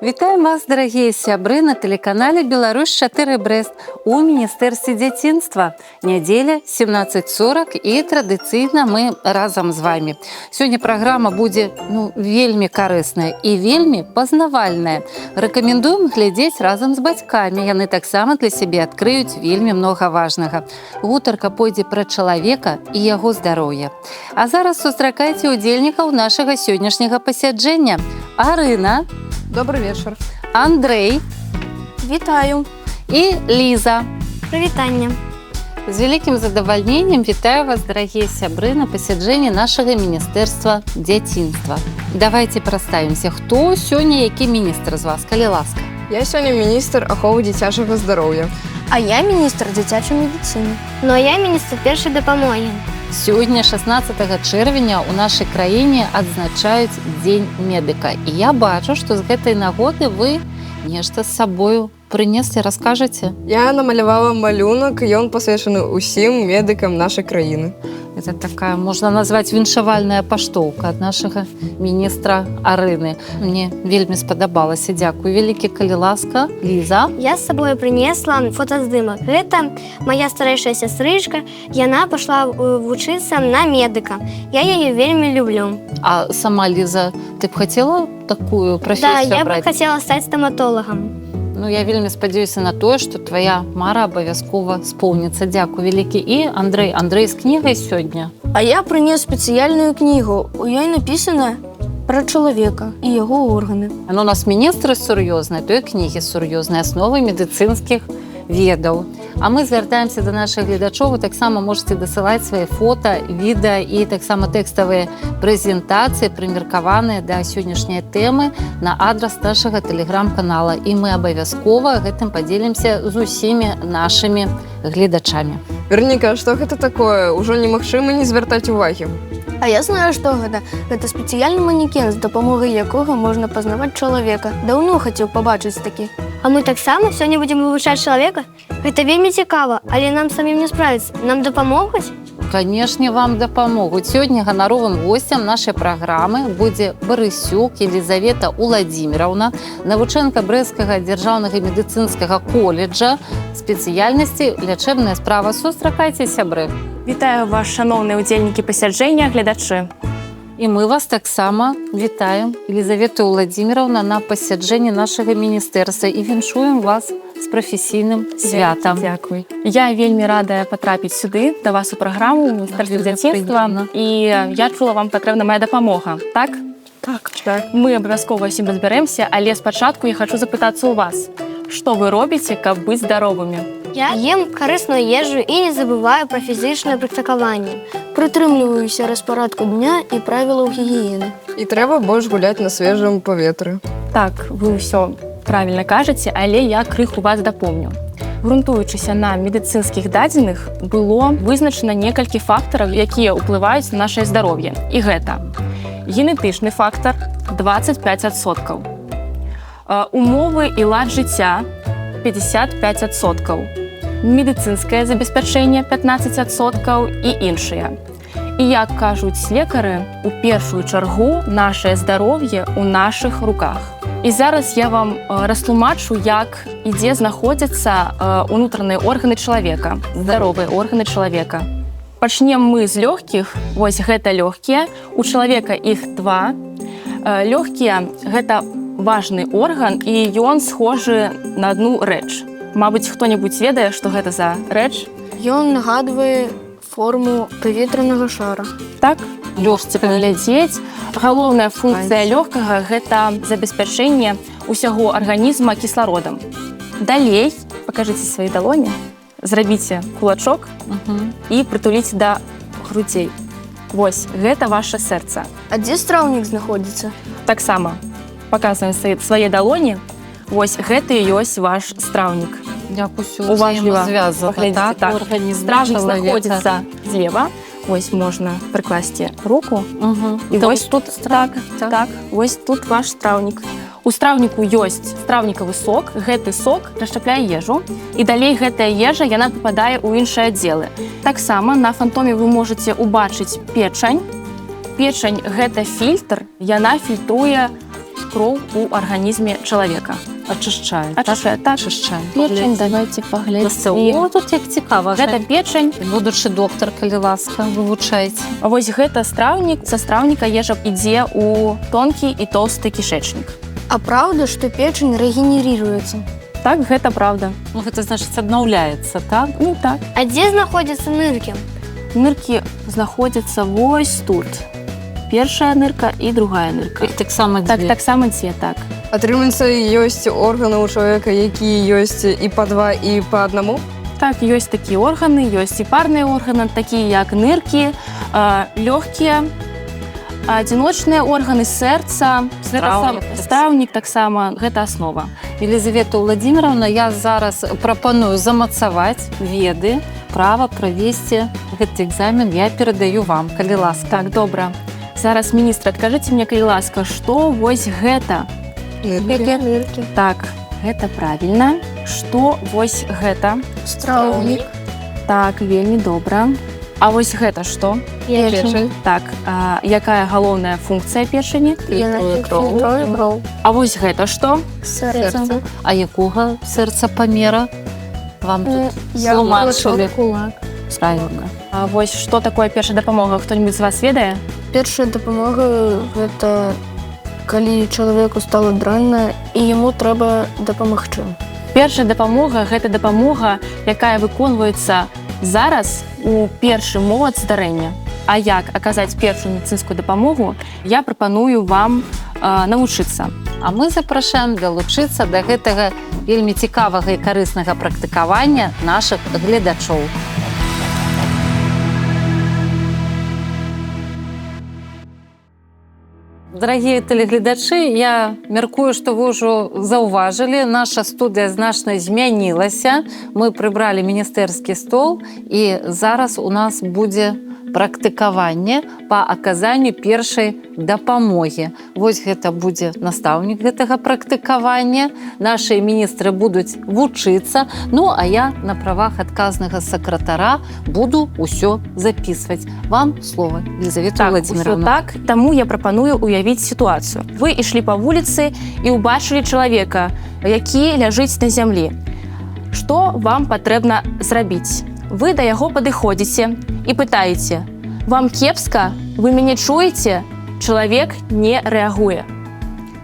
Вітаем вас, дарагія сябры, на тэлеканале «Беларусь-4 Брэст» у Міністэрстве дзяцінства. Нядзеля, 17:40, і традыцыйна мы разам з вами. Сёння праграма будзе вельмі карысная і вельмі пазнавальная. Рэкамендуем глядзець разам з бацькамі. Яны таксама для сябе адкрыюць вельмі многа важнага. Гутарка пойдзе пра чалавека і яго здароўе. А зараз сустракайце удзельнікаў нашага сённяшняга пасяджэння. Арына. Добрый вечер. Андрей. Вітаю. І Ліза. Прывітанне. З вялікім задавальненнем вітаю вас, дарагія сябры, на пасяджэнні нашага Міністэрства дзяцінства. Давайте прадставімся, хто сёння які міністр з вас, калі ласка. Я сёння міністр аховы дзіцячага здароўя. А я міністр дзіцячай медыцыны. Ну а я міністр першай дапамогі. Сёння, 16 чэрвеня, у нашай краіне адзначаюць Дзень медыка. І я бачу, што з гэтай нагоды вы нешта з сабою прынеслі, раскажаце? Я намалявала малюнак, ён пасвечаны ўсім медыкам нашай краіны. Это такая, можна назваць, віншавальная паштоўка ад нашага міністра Арыны. Мне вельмі спадабалася. Дзякуй вялікі, калі ласка. Ліза. Я з сабою прынесла фотаздымак. Гэта мая старэйшая сястрычка. Яна пашла вучыцца на медыка. Я яе вельмі люблю. А сама, Ліза, ты б хацела такую прафесію Да, я браць? б хацела стаць стаматолагам. Я вельмі спадзяюся на тое, што твая мара абавязкова споўніцца. Дзякуй вялікі. І Андрэй з кнігай сёння. А я прынес спецыяльную кнігу. У ёй напісана пра чалавека і яго органы. У нас міністры сур'ёзныя, то і кнігі сур'ёзныя, асновы медыцынскіх ведаў. А мы звяртаемся да нашых гледачоў. Вы таксама можете дасылаць свае фота, відэа і таксама тэкставыя прэзентацыі, прымеркаваныя да сённяшняй тэмы на адрас нашага тэлеграм-канала. І мы абавязкова гэтым падзелімся з усімі нашымі гледачамі. Верніка, што гэта такое? Ужо немагчыма не звяртаць увагі. А я знаю, што гэта. Гэта спецыяльны манекен, з дапамогай якога можна пазнаваць чалавека. Даўно хацеў пабачыць такі. А мы таксама сёння будзем вывучаць чалавека? Гэта вельмі цікава, але нам самім не справіцца. Нам дапамогуць? Канешне, вам дапамогуць. Сёння ганаровым госцем нашай праграмы будзе Барысюк Елізавета Уладзіміраўна, навучэнка Брэсцкага дзяржаўнага медыцынскага коледжа, спецыяльнасці лячэбная справа. Сустракайце, сябры. Вітаю вас, шаноўныя удзельнікі пасяджэння, гледачы. І мы вас таксама вітаем, Елізавета Уладзіміраўна, на пасяджэнні нашага міністэрства і віншуем вас з прафесійным святам. Дзякуй. Я вельмі радая патрапіць сюды, да вас у праграму Міністэрства дзяцінства, і я чула, вам патрэбна моя дапамога, так? Так. Мы абавязкова ўсім разбярэмся, але спачатку я хачу запытацца ў вас. Што вы робіце, каб быць здаровымі? Я ем карысную ежу і не забываю пра фізічнае практыкаванне. Прытрымліваюся распарадку дня і правілаў гігіены. І трэба больш гуляць на свежым паветры. Так, вы ўсё правільна кажаце, але я крыху вас дапомню. Грунтуючыся на медыцынскіх дадзеных, было вызначана некалькі фактараў, якія ўплываюць на нашае здароўе. І гэта генетычны фактар 25%, умовы і лад жыцця 55%, медыцынскае забеспячэнне 15% і іншыя. І як кажуць лекары, у першую чаргу нашае здароўе ў нашых руках. І зараз я вам растлумачу, як і дзе знаходзяцца унутраныя органы чалавека, здаровыя органы чалавека. Пачнем мы з лёгкіх. Вось гэта лёгкія. У чалавека іх два. Лёгкія – гэта важны орган, і ён схожы на адну рэч. Мабыць, хто-небудзь ведае, што гэта за рэч? Ён нагадвае форму паветранага шара. Так, лёгце паглядзець. Галоўная функцыя лёгкага – гэта забеспячэнне ўсяго арганізма кіслародам. Далей, пакажыце свае далоні, зрабіце кулачок і прытуліце да грудзей. Вось, гэта ваше сэрца. А дзе страўнік знаходзіцца? Таксама паказваем свае далоні. Вось, гэта і ёсць ваш страўнік. Дзякуй, Уважліва паглядзіце, так. Страўнік знаходзіцца злева. Вось, можна прыкласці руку. І вось тут, так, вось тут ваш страўнік. У страўніку ёсць страўнікавы сок. Гэты сок расшчапляе ежу. І далей гэтая ежа, яна пападае ў іншыя аддзелы. Таксама на фантоме вы можаце ўбачыць печань. Печань – гэта фільтр. Яна фільтруе кроў у арганізме чалавека. Ачышчае. Ачышчае, так. Ачышчае. Печень, давайте паглядзім. О, тут як цікава. Гэта печень. Будучы доктар, калі ласка, вывучайце. Вось гэта страўнік. Са страўніка ежа ідзе ў тонкі і тоўсты кішэчнік. А правда, что печень регенерируется? Так, гэта правда. Ну, гэта значыць аднаўляецца, так? Ну так. А где находятся нырки? Ныркі знаходзяцца вось тут. Першая нырка і другая нырка. Іх таксама Так, дзве. таксама дзе, так. Атрымаецца, ёсць органы ў чалавека, якія ёсць і па два, і па аднаму? Так, ёсць такія органы, ёсць і парныя органы, такія як ныркі, лёгкія, адзіночныя органы сэрца, страўнік таксама, гэта аснова. Елизавета Владимировна, я зараз прапаную замацаваць веды, права правесці гэты экзамен, я перадаю вам, калі ласка. Так, добра. Зараз, міністр, адкажыце мне, калі ласка, што вось гэта? Нырки. Так, гэта правільна. Што вось гэта? Страўнік. Так, вельмі добра. А вось гэта што? Печень. Так, якая галоўная функцыя печені? Кроў. А вось гэта што? Сердце. А якога сэрца памера? Вам тут тлумачылі. Кулак. Правильно. А вось што такое першая дапамога? Хто-нибудь з вас ведае? Першая дапамога – гэта калі чалавеку стала дрэнна і яму трэба дапамагчы. Першая дапамога – гэта дапамога, якая выконваецца зараз у першы момант здарэння. А як аказаць першую медыцынскую дапамогу, я прапаную вам навучыцца. А мы запрашаем далучыцца да гэтага вельмі цікавага і карыснага практыкавання нашых гледачоў. Дарагія тэлегледачы, я мяркую, што вы ўжо заўважылі, наша студыя значна змянілася. Мы прыбралі міністэрскі стол, і зараз у нас будзе практыкаванне па аказанню першай дапамогі. Вось гэта будзе настаўнік гэтага практыкавання. Нашы міністры будуць вучыцца, ну а я на правах адказнага сакратара буду ўсё запісваць. Вам слова, Елизавета Так, Владимировна. так, таму я прапаную уявіць сітуацыю. Вы ішлі па вуліцы і ўбачылі чалавека, які ляжыць на зямлі. Што вам патрэбна зрабіць? Вы да яго падыходзіце і пытаеце: «Вам кепска? Вы мяне чуеце?» Чалавек не рэагуе.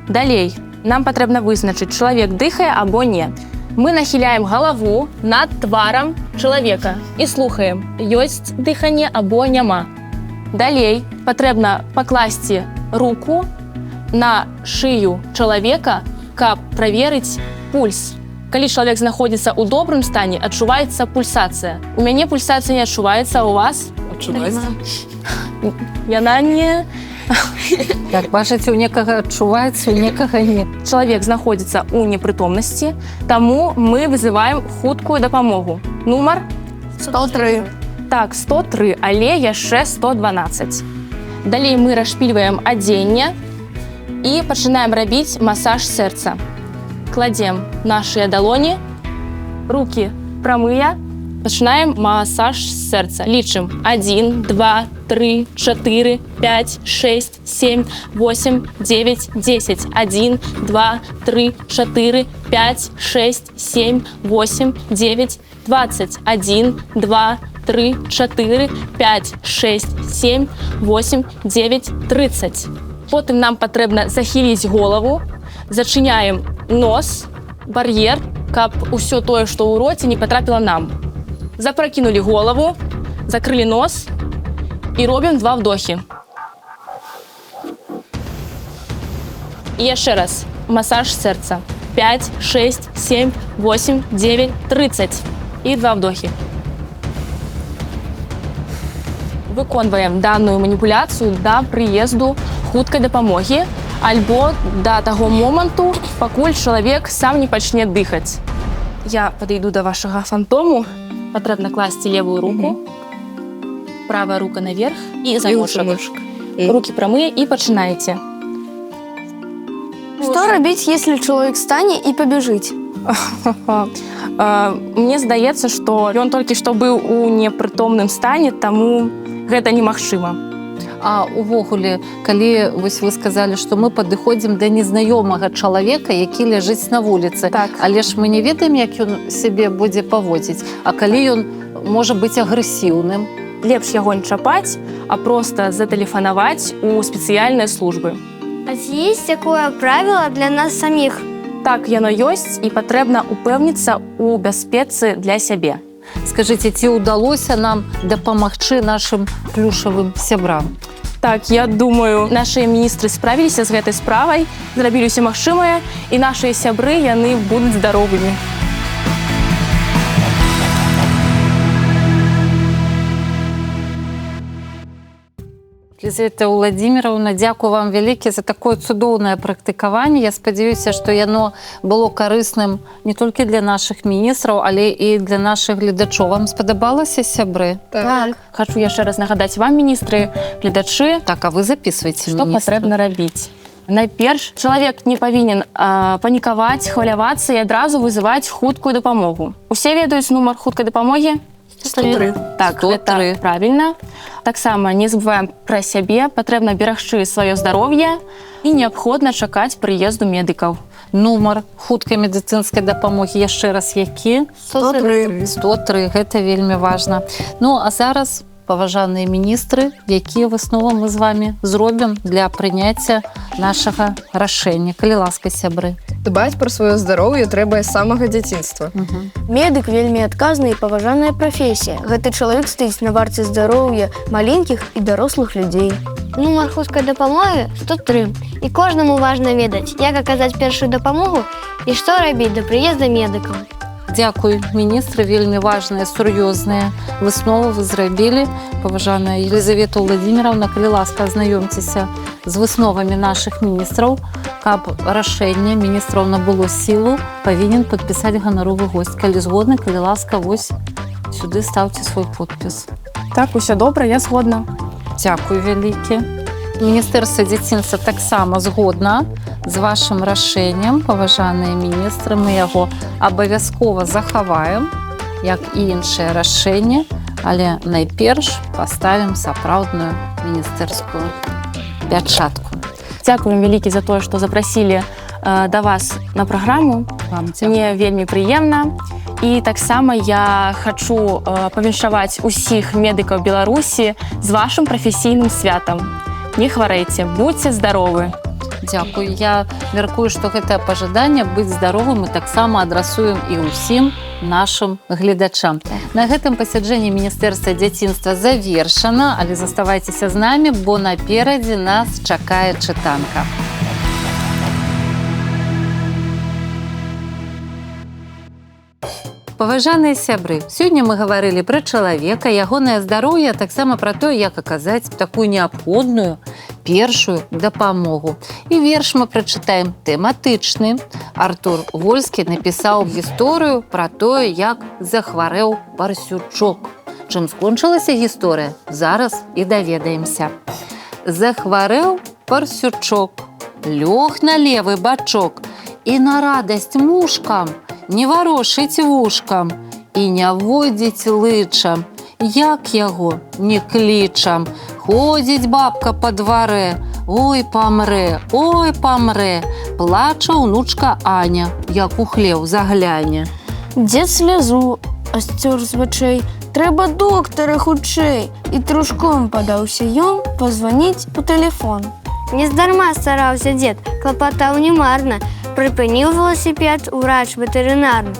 Далей, нам патрэбна вызначыць, чалавек дыхае або не. Мы нахіляем галаву над тварам чалавека і слухаем, ёсць дыханне або няма. Далей, патрэбна пакласці руку на шыю чалавека, каб праверыць пульс. Калі чалавек знаходзіцца ў добрым стане, адчуваецца пульсацыя. У мяне пульсацыя не адчуваецца, а у вас? Адчуваецца. Яна не... Так, бачыце, у некага адчуваецца, у некага не. Чалавек знаходзіцца ў непрытомнасці, таму мы вызываем хуткую дапамогу. Нумар? 103. Так, 103, але яшчэ 112. Далей мы расшпільваем адзенне і пачынаем рабіць масаж сэрца. Кладзем нашыя далоні, рукі прамыя, пачынаем масаж сэрца. Лічым 1, 2, 3, 4, 5, 6, 7, 8, 9, 10. 1, 2, 3, 4, 5, 6, 7, 8, 9, 20. 1, 2, 3, 4, 5, 6, 7, 8, 9, 30. Потым нам патрэбна захіліць голову, зачыняем нос, бар'ер, каб усё тое, што ў роце, не патрапіла нам. Запрокинули голову, закрыли нос і робім 2 вдохи. І яшчэ раз. Масаж сэрца. 5, 6, 7, 8, 9, 30. І 2 вдохи. Выконваем данную маніпуляцыю да прыезду хуткай дапамогі альбо да таго моманту, пакуль чалавек сам не пачне дыхаць. Я падыйду да вашага фантому. Патрэбна класці левую руку, правая рука наверх і замочак. Рукі прамыя і пачынаеце. Што рабіць, если чалавек стане і пабяжыць? Мне здаецца, што ён толькі што быў у непрытомным стане, таму гэта немагчыма. А увогуле, калі вось вы сказали, што мы падыходзім да незнаёмага чалавека, які ляжыць на вуліцы, Так. але ж мы не ведаем, як ён сябе будзе паводзіць, а калі ён можа быць агрэсіўным. Лепш яго не чапаць, а проста затэлефанаваць у спецыяльныя службы. А ці есть такое правило для нас самих? Так, яно ёсць, і патрэбна упэўніцца ў бяспецы для сябе. Скажыце, ці ўдалося нам дапамагчы нашым плюшавым сябрам? Так, я думаю, нашыя міністры справіліся з гэтай справай, зрабілі ўсё магчымае, і нашыя сябры, яны будуць здаровымі. Лизавета Владимировна, дзякую вам вялікі за такое цудоўнае практыкаванне. Я спадзяюся, што яно было карысным не толькі для нашых міністраў, але і для нашых гледачоў. Вам спадабалася, сябры? Так. Хачу яшчэ раз нагадаць вам, міністры, гледачы, Так, а вы записывайте, што міністры. патрэбна рабіць. Найперш, чалавек не павінен панікаваць, хвалявацца і адразу вызываць хуткую дапамогу. Усе ведаюць нумар хуткай дапамогі? 103. Так, 103. гэта правільна. Таксама не забываем пра сябе, патрэбна берагчы сваё здароўе і неабходна чакаць прыезду медыкаў. Нумар хуткай медыцынскай дапамогі яшчэ раз які? 103. 103, гэта вельмі важна. Ну, а зараз, паважаныя міністры, якія высновы мы з вами зробім для прыняцця нашага рашэння? Калі ласка, сябры. Дбаць пра сваё здароўе трэба з самага дзяцінства. Медык вельмі адказная і паважаная прафесія. Гэты чалавек стаіць на варце здароўя маленькіх і дарослых людзей. Нумар хуткай дапамогі 103. І кожнаму важна ведаць, як аказаць першую дапамогу і што рабіць да прыезда медыкаў. Дзякуй, міністры, вельмі важныя, сур'ёзныя высновы вы зрабілі. Паважаная Елизавета Владимировна, калі ласка, азнаёмцеся з высновамі нашых міністраў, каб рашэнне міністраў набыло сілу, павінен падпісаць ганаровы госць. Калі згодны, калі ласка, вось сюды ставце свой подпіс. Так, усё добра, я згодна. Дзякуй вялікі. Міністэрства дзяцінства таксама згодна з вашым рашэннем, паважаныя міністры. Мы яго абавязкова захаваем, як і іншае рашэнне, але найперш паставім сапраўдную міністэрскую пячатку. Дзякуем вялікі за тое, што запрасілі да вас на праграму. Вам дзякуй. Мне вельмі прыемна. І таксама я хачу павіншаваць усіх медыкаў Беларусі з вашым прафесійным святам. Не хварэйце, будьце здаровы. Дзякуй. Я мяркую, што гэтае пажаданне быць здаровым мы таксама адрасуем і ўсім нашым гледачам. На гэтым пасяджэнні Міністэрства дзяцінства завершана, але заставайцеся з намі, бо наперадзе нас чакае чытанка. Паважаныя сябры, сёння мы гаварылі пра чалавека, ягонае здароўе, а таксама пра тое, як аказаць такую неабходную першую дапамогу. І верш мы прачытаем тэматычны. Артур Вольскі напісаў гісторыю пра тое, як захварэў барсючок. Чым скончылася гісторыя? Зараз і даведаемся. Захварэў барсючок, лёг на левы бачок і на радасць мушкам не варошыць вушкам і не водзіць лычам. Як яго не клічам, ходзіць бабка па дварэ, ой, памрэ, плача ўнучка Аня, як у хлеў загляне. Дзед слязу асцёр з вачэй, трэба доктара хутчэй. І трушком падаўся ён пазваніць у тэлефон. Нездарма стараўся дзед, клапатаў немарна. Прыпыніў веласіпед урач ветэрынарны.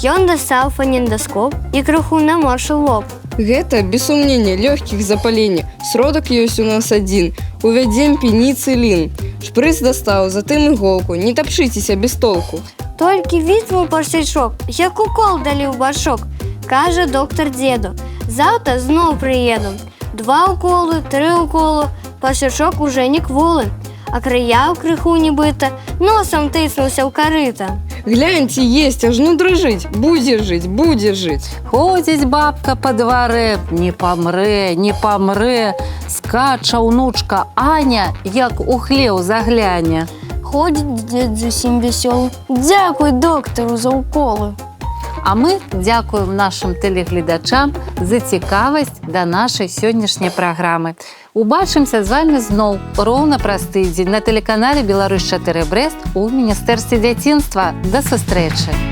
Ён дастаў фонендаскоп і крыху наморшыў лоб. Гэта, без сумнення, лёгкіх запалення. Сродак ёсць у нас адзін. Увядзем пеніцылін. Шпрыц дастаў, затым іголку. Не тапчыцеся без толку. Толькі віцнуў парсячок, як укол далі ў башок. Кажа доктар дзеду, заўтра зноў прыеду. 2 уколы, 3 уколы, парсячок уже не кволы. А крыяў крыху нібыта, носам тыснуўся ў карыта. Гляньце, есть, аж ну дрыжыць. Будзе жыць, будзе жыць. Ходзіць бабка па дварэ, не памрэ, скача ўнучка Аня, як у хлеў загляне. Ходзіць дзед зусім вясёлы. Дзякуй доктару за уколы. А ми дякуємо нашим телеглядачам за цікавість до нашої сьогоднішньої програми. Убачимося з вами знов ровно праз тиждень на телеканалі Біларусь 4 Брест у Міністерстві дитинства. До зустрічі!